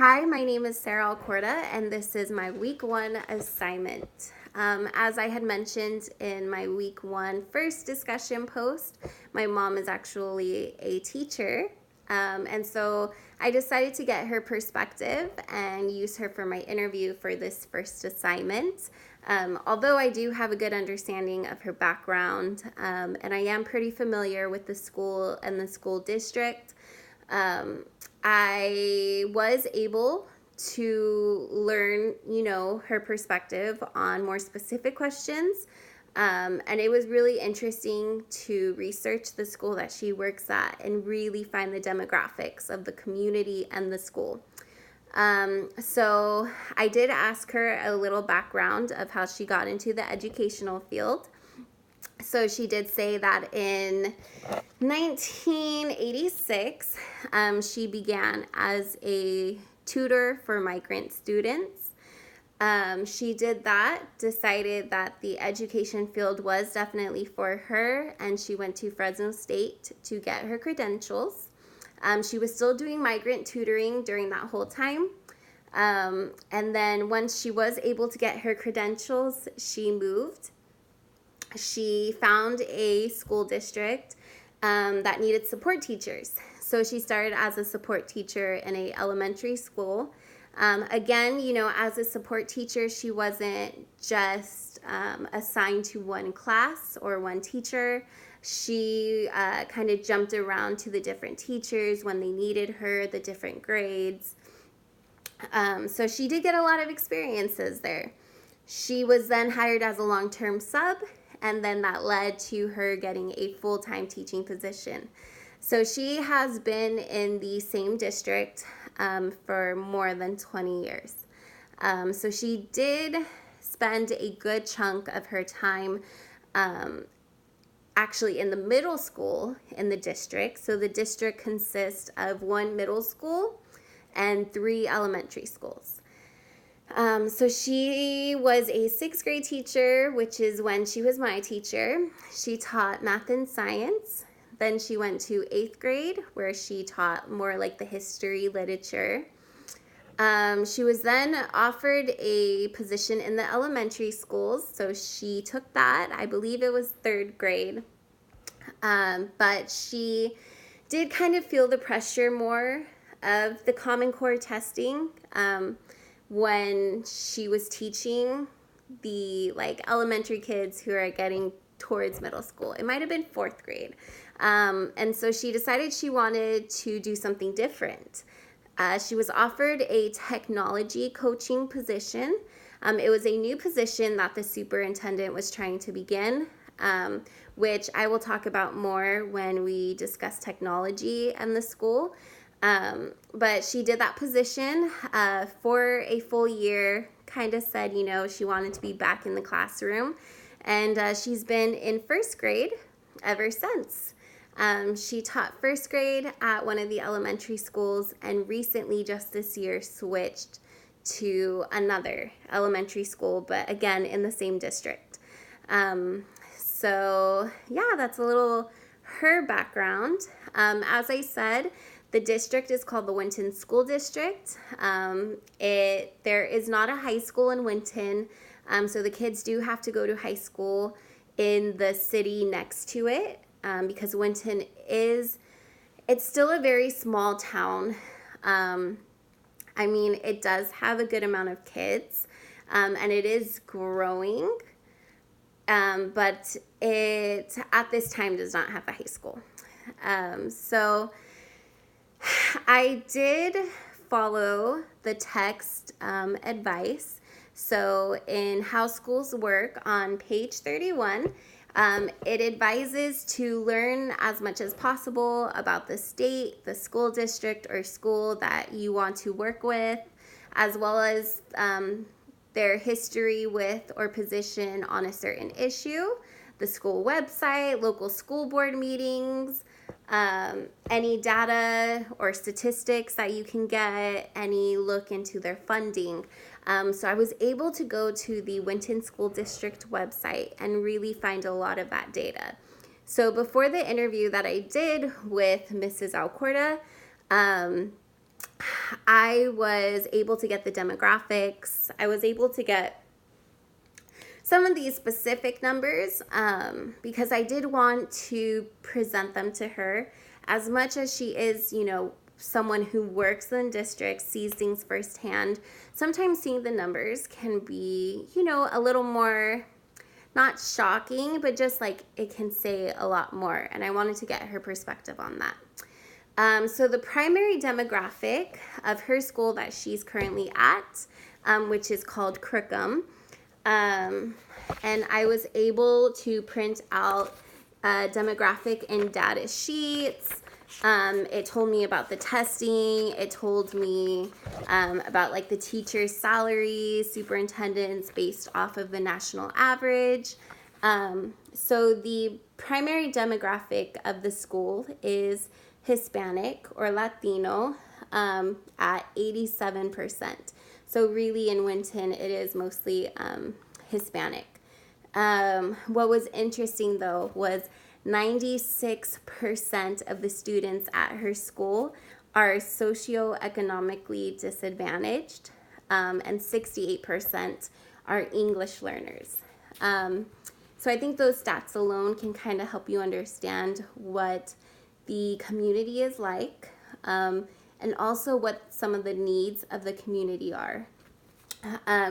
Hi, my name is Sarah Alcorta, and this is my week one assignment. As I had mentioned in my week one first discussion post, my mom is actually a teacher. And so I decided to get her perspective and use her for my interview for this first assignment. Although I do have a good understanding of her background, and I am pretty familiar with the school and the school district. I was able to learn, her perspective on more specific questions. And it was really interesting to research the school that she works at and really find the demographics of the community and the school. So I did ask her a little background of how she got into the educational field. So she did say that in 1986, she began as a tutor for migrant students. She did that, decided that the education field was definitely for her, and she went to Fresno State to get her credentials. She was still doing migrant tutoring during that whole time. And then once she was able to get her credentials, she moved. She found a school district that needed support teachers. So she started as a support teacher in an elementary school. Again, as a support teacher, she wasn't just assigned to one class or one teacher. She kind of jumped around to the different teachers when they needed her, the different grades. So she did get a lot of experiences there. She was then hired as a long-term sub, and then that led to her getting a full-time teaching position. So she has been in the same district for more than 20 years. So she did spend a good chunk of her time actually in the middle school in the district. So the district consists of one middle school and 3 elementary schools. So she was a 6th grade teacher, which is when she was my teacher. She taught math and science. Then she went to 8th grade, where she taught more like the history, literature. She was then offered a position in the elementary schools, so she took that. I believe it was 3rd grade. But she did kind of feel the pressure more of the Common Core testing. When she was teaching the elementary kids who are getting towards middle school. It might have been 4th grade. And so she decided she wanted to do something different. She was offered a technology coaching position. It was a new position that the superintendent was trying to begin, which I will talk about more when we discuss technology and the school. But she did that position for a full year, kind of said, she wanted to be back in the classroom. And she's been in 1st grade ever since. She taught 1st grade at one of the elementary schools and recently, just this year, switched to another elementary school, but again, in the same district. So yeah, that's a little her background. As I said, the district is called the Winton School District. There is not a high school in Winton, so the kids do have to go to high school in the city next to it, because Winton it's still a very small town. It does have a good amount of kids, and it is growing, but it at this time does not have a high school. So I did follow the text advice. So in How Schools Work on page 31, it advises to learn as much as possible about the state, the school district, or school that you want to work with, as well as their history with or position on a certain issue, the school website, local school board meetings, any data or statistics that you can get, any look into their funding. So I was able to go to the Winton School District website and really find a lot of that data. So before the interview that I did with Mrs. Alcorta, I was able to get the demographics. I was able to get some of these specific numbers because I did want to present them to her. As much as she is, someone who works in districts, sees things firsthand, sometimes seeing the numbers can be, a little more, not shocking, but just like it can say a lot more. And I wanted to get her perspective on that. So the primary demographic of her school that she's currently at, which is called Crookham, and I was able to print out demographic and data sheets. It told me about the testing. It told me about like the teachers' salaries, superintendents based off of the national average. So the primary demographic of the school is Hispanic or Latino at 87%. So really in Winton, it is mostly Hispanic. What was interesting though was 96% of the students at her school are socioeconomically disadvantaged, and 68% are English learners. So I think those stats alone can kind of help you understand what the community is like, and also what some of the needs of the community are.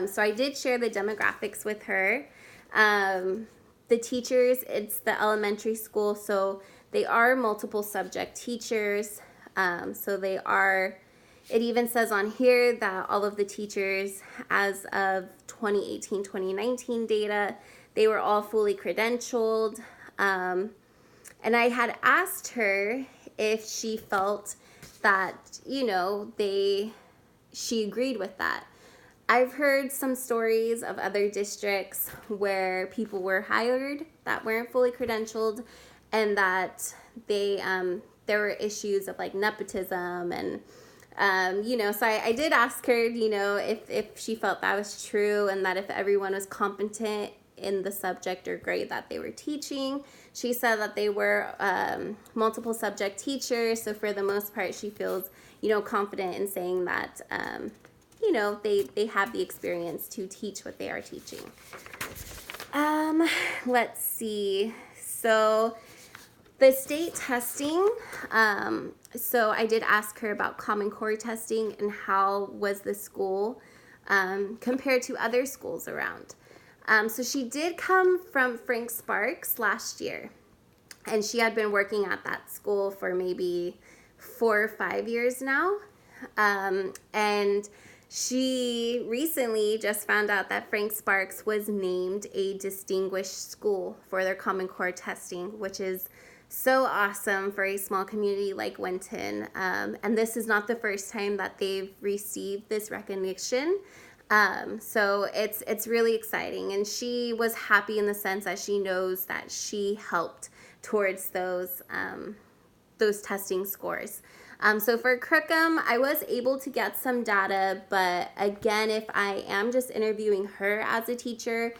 So I did share the demographics with her. The teachers, it's the elementary school, so they are multiple subject teachers. So they are, it even says on here that all of the teachers as of 2018-2019 data, they were all fully credentialed. And I had asked her if she felt that, she agreed with that. I've heard some stories of other districts where people were hired that weren't fully credentialed, and that there were issues of like nepotism and, so I did ask her, if she felt that was true, and that if everyone was competent in the subject or grade that they were teaching. She said that they were multiple subject teachers, so for the most part she feels, confident in saying that, they have the experience to teach what they are teaching. Let's see. So the state testing, so I did ask her about Common Core testing and how was the school compared to other schools around. So she did come from Frank Sparks last year, and she had been working at that school for maybe 4 or 5 years now. And she recently just found out that Frank Sparks was named a distinguished school for their Common Core testing, which is so awesome for a small community like Winton. And this is not the first time that they've received this recognition. So it's really exciting, and she was happy in the sense that she knows that she helped towards those testing scores. So for Crookham, I was able to get some data, but again, if I am just interviewing her as a teacher,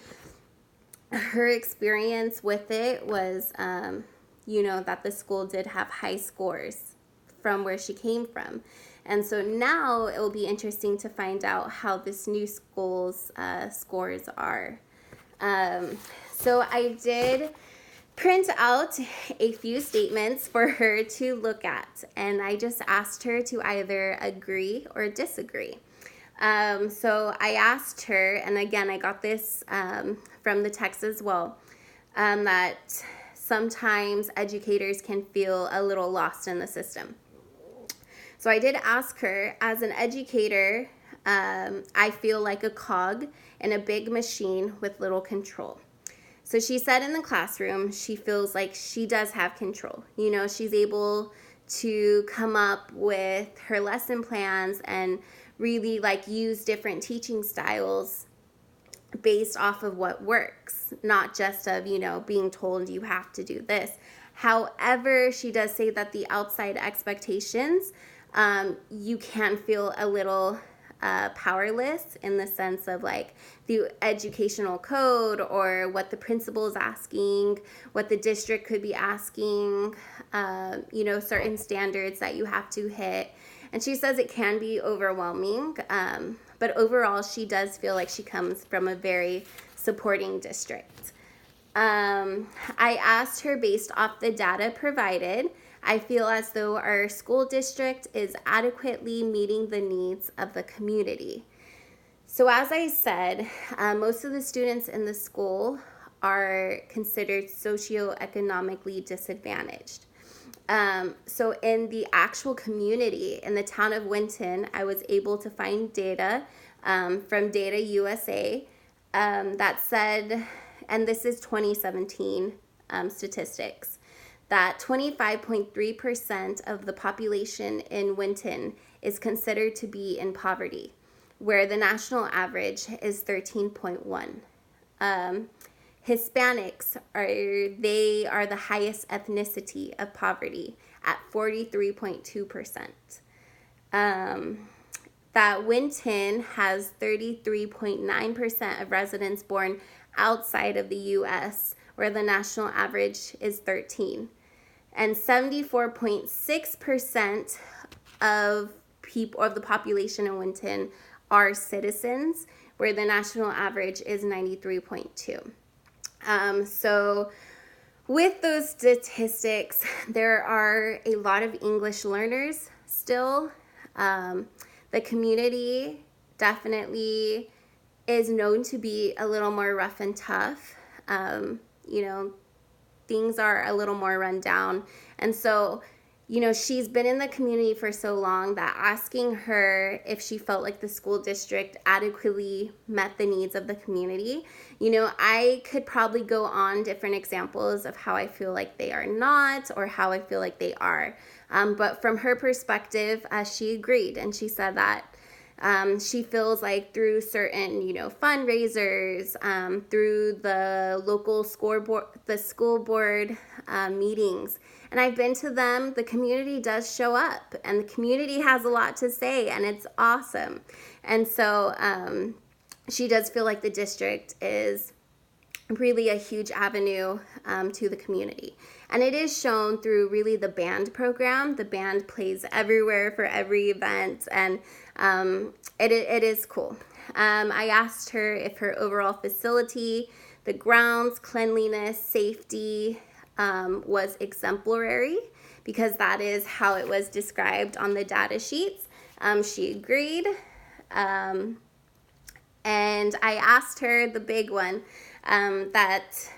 her experience with it was, that the school did have high scores from where she came from. And so now it will be interesting to find out how this new school's scores are. So I did print out a few statements for her to look at, and I just asked her to either agree or disagree. So I asked her, and again, I got this from the text as well, that sometimes educators can feel a little lost in the system. So I did ask her, as an educator, I feel like a cog in a big machine with little control. So she said in the classroom, she feels like she does have control. She's able to come up with her lesson plans and really use different teaching styles based off of what works, not just of, being told you have to do this. However, she does say that the outside expectations, you can feel a little powerless in the sense of the educational code or what the principal is asking, what the district could be asking, certain standards that you have to hit. And she says it can be overwhelming, but overall, she does feel like she comes from a very supporting district. I asked her, based off the data provided, I feel as though our school district is adequately meeting the needs of the community. So as I said, most of the students in the school are considered socioeconomically disadvantaged. So in the actual community, in the town of Winton, I was able to find data from Data USA that said, and this is 2017 statistics, that 25.3% of the population in Winton is considered to be in poverty, where the national average is 13.1. Hispanics are the highest ethnicity of poverty at 43.2%. That Winton has 33.9% of residents born outside of the U.S., where the national average is 13. And 74.6% of the population in Winton are citizens, where the national average is 93.2. So with those statistics, there are a lot of English learners still. The community definitely is known to be a little more rough and tough. Things are a little more run down. And so, she's been in the community for so long that asking her if she felt like the school district adequately met the needs of the community, I could probably go on different examples of how I feel like they are not or how I feel like they are. But from her perspective, she agreed, and she said that she feels like through certain, fundraisers, through the local school board meetings, and I've been to them, the community does show up, and the community has a lot to say, and it's awesome. And so she does feel like the district is really a huge avenue to the community. And it is shown through really the band program. The band plays everywhere for every event, and it is cool. I asked her if her overall facility, the grounds, cleanliness, safety was exemplary, because that is how it was described on the data sheets. She agreed. And I asked her the big one, that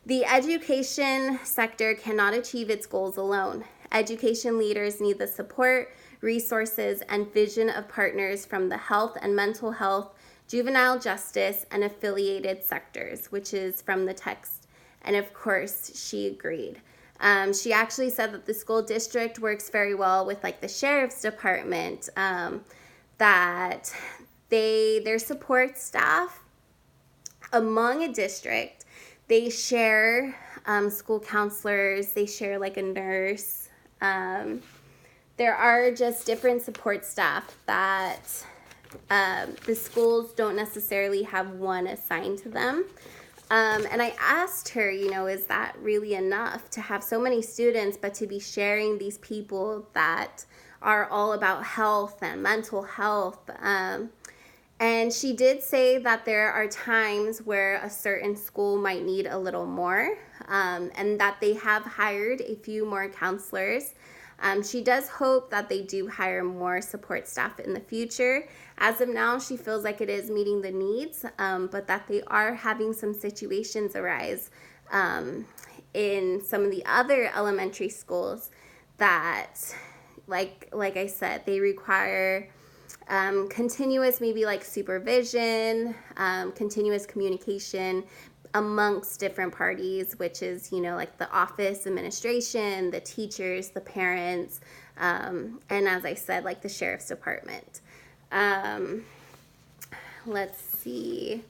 the education sector cannot achieve its goals alone. Education leaders need the support, resources, and vision of partners from the health and mental health, juvenile justice, and affiliated sectors, which is from the text. And of course, she agreed. She actually said that the school district works very well with the sheriff's department, that their support staff among a district, they share school counselors, they share a nurse. There are just different support staff that the schools don't necessarily have one assigned to them. And I asked her, is that really enough to have so many students, but to be sharing these people that are all about health and mental health? And she did say that there are times where a certain school might need a little more, and that they have hired a few more counselors. She does hope that they do hire more support staff in the future. As of now, she feels like it is meeting the needs, but that they are having some situations arise in some of the other elementary schools that, like I said, they require continuous supervision, continuous communication amongst different parties, which is, the office administration, the teachers, the parents, and as I said, the sheriff's department. Let's see.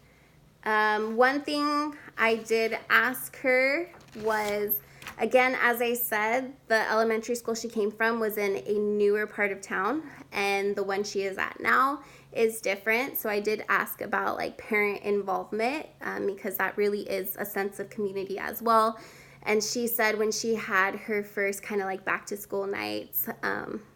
One thing I did ask her was, again, as I said, the elementary school she came from was in a newer part of town, and the one she is at now is different. So I did ask about parent involvement, because that really is a sense of community as well. And she said when she had her first kind of like back to school nights,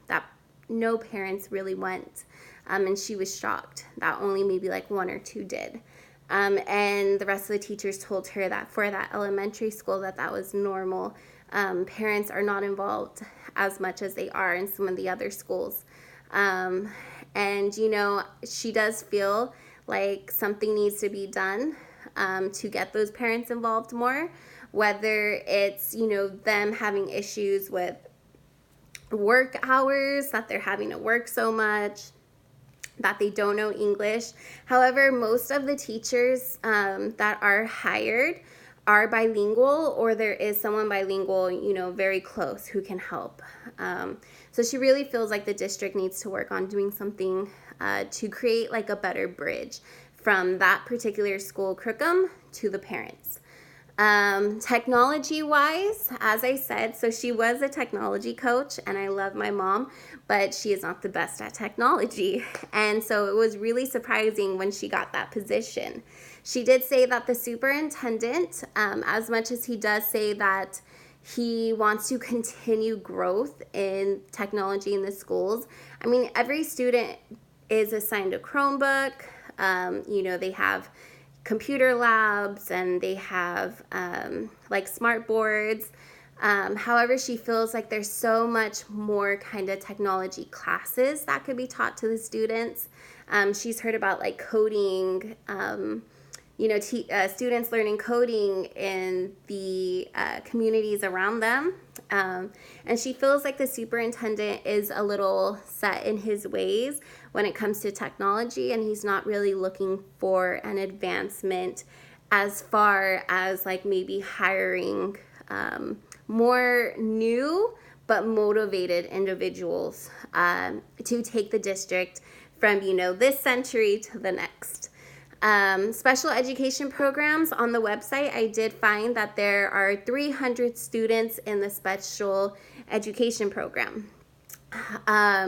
that no parents really went. And she was shocked that only maybe like one or two did. And the rest of the teachers told her that for that elementary school that was normal. Parents are not involved as much as they are in some of the other schools. And, you know, she does feel like something needs to be done to get those parents involved more, whether it's, you know, them having issues with work hours, that they're having to work so much, that they don't know English. However, most of the teachers that are hired are bilingual, or there is someone bilingual, you know, very close who can help. So she really feels like the district needs to work on doing something to create like a better bridge from that particular school curriculum to the parents. Technology wise, as I said, so she was a technology coach, and I love my mom, but she is not the best at technology. And so it was really surprising when she got that position. She did say that the superintendent, as much as he does say that he wants to continue growth in technology in the schools, I mean, every student is assigned a Chromebook. You know, they have computer labs, and they have like smart boards. However, she feels like there's so much more kind of technology classes that could be taught to the students. She's heard about like coding, you know, students learning coding in the communities around them. And she feels like the superintendent is a little set in his ways when it comes to technology, and he's not really looking for an advancement as far as like maybe hiring more new but motivated individuals to take the district from, you know, this century to the next. Special education programs on the website, I did find that there are 300 students in the special education program.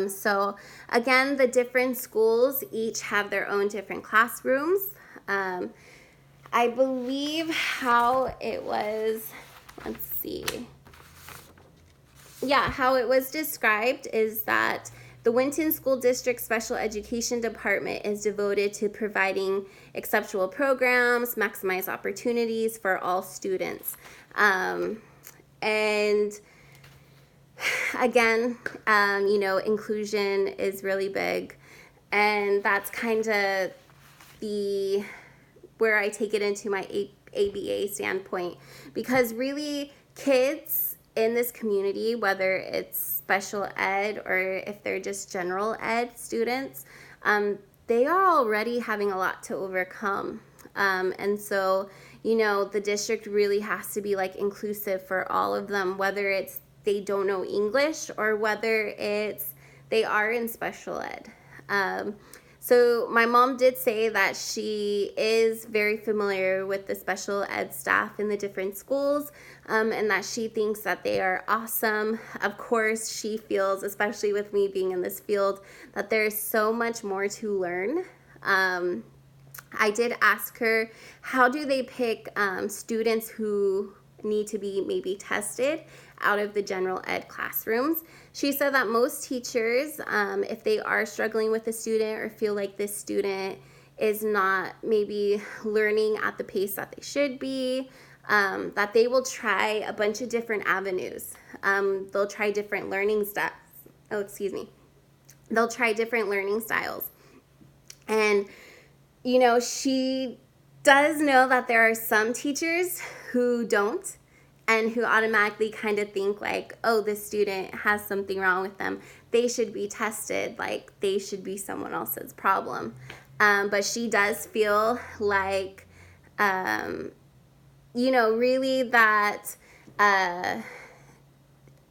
So again, the different schools each have their own different classrooms. I believe how it was, let's see. Yeah, how it was described is that the Winton School District Special Education Department is devoted to providing exceptional programs, maximize opportunities for all students. And again, you know, inclusion is really big. And that's kind of where I take it into my ABA standpoint. Because really, kids in this community, whether it's special ed or if they're just general ed students, they are already having a lot to overcome. And so, you know, the district really has to be like inclusive for all of them, whether it's they don't know English or whether it's they are in special ed. So my mom did say that she is very familiar with the special ed staff in the different schools, and that she thinks that they are awesome. Of course, she feels, especially with me being in this field, that there's so much more to learn. I did ask her, how do they pick students who need to be maybe tested out of the general ed classrooms? She said that most teachers, if they are struggling with a student or feel like this student is not maybe learning at the pace that they should be, that they will try a bunch of different avenues. They'll try different learning styles. They'll try different learning styles. And, you know, she does know that there are some teachers who don't, and who automatically kind of think like, oh, this student has something wrong with them. They should be tested, like they should be someone else's problem. But she does feel like, you know, really that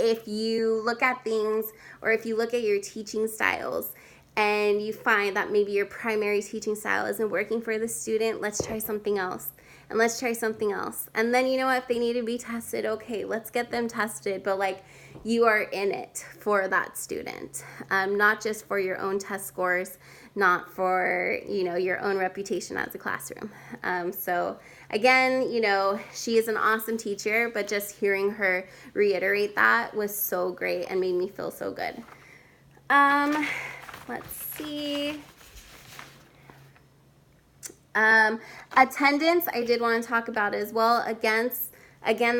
if you look at things, or if you look at your teaching styles and you find that maybe your primary teaching style isn't working for the student, let's try something else. and let's try something else. And then, you know what, if they need to be tested, okay, let's get them tested. But like, you are in it for that student, not just for your own test scores, not for, you know, your own reputation as a classroom. So again, you know, she is an awesome teacher, but just hearing her reiterate that was so great and made me feel so good. Let's see. Attendance, I did want to talk about as well. Again,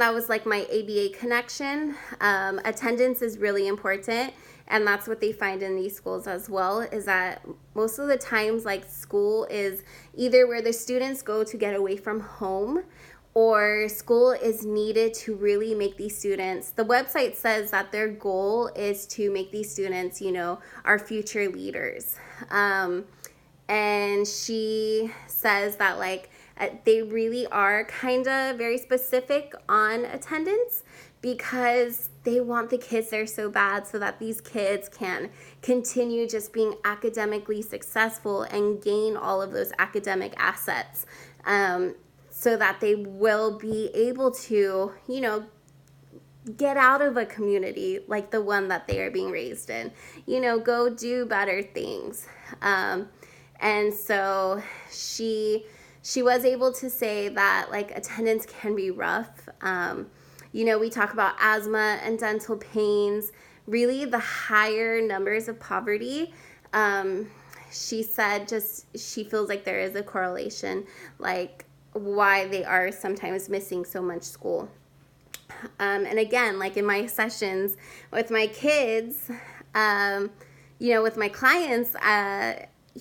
that was like my ABA connection. Attendance is really important, and that's what they find in these schools as well, is that most of the times, like, school is either where the students go to get away from home, or school is needed to really make these students, the website says that their goal is to make these students, you know, our future leaders. And she says that, like, they really are kind of very specific on attendance because they want the kids there so bad so that these kids can continue just being academically successful and gain all of those academic assets, so that they will be able to, you know, get out of a community like the one that they are being raised in, you know, go do better things. And so she was able to say that, like, attendance can be rough. You know, we talk about asthma and dental pains, really the higher numbers of poverty. She said just she feels like there is a correlation, like why they are sometimes missing so much school. And again, like in my sessions with my kids, you know, with my clients,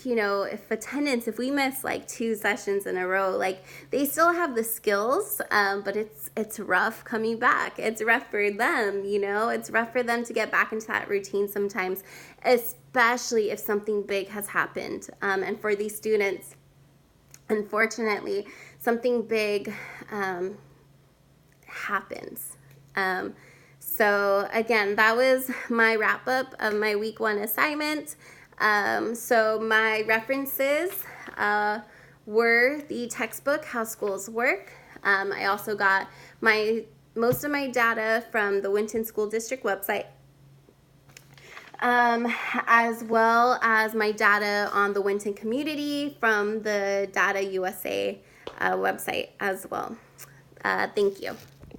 you know, if we miss like 2 sessions in a row, like, they still have the skills, but it's rough coming back. It's rough for them, you know, it's rough for them to get back into that routine sometimes, especially if something big has happened. And for these students, unfortunately, something big happens. So again, that was my wrap up of my week 1 assignment. So my references were the textbook, How Schools Work. I also got most of my data from the Winton School District website, as well as my data on the Winton community from the Data USA website as well. Thank you.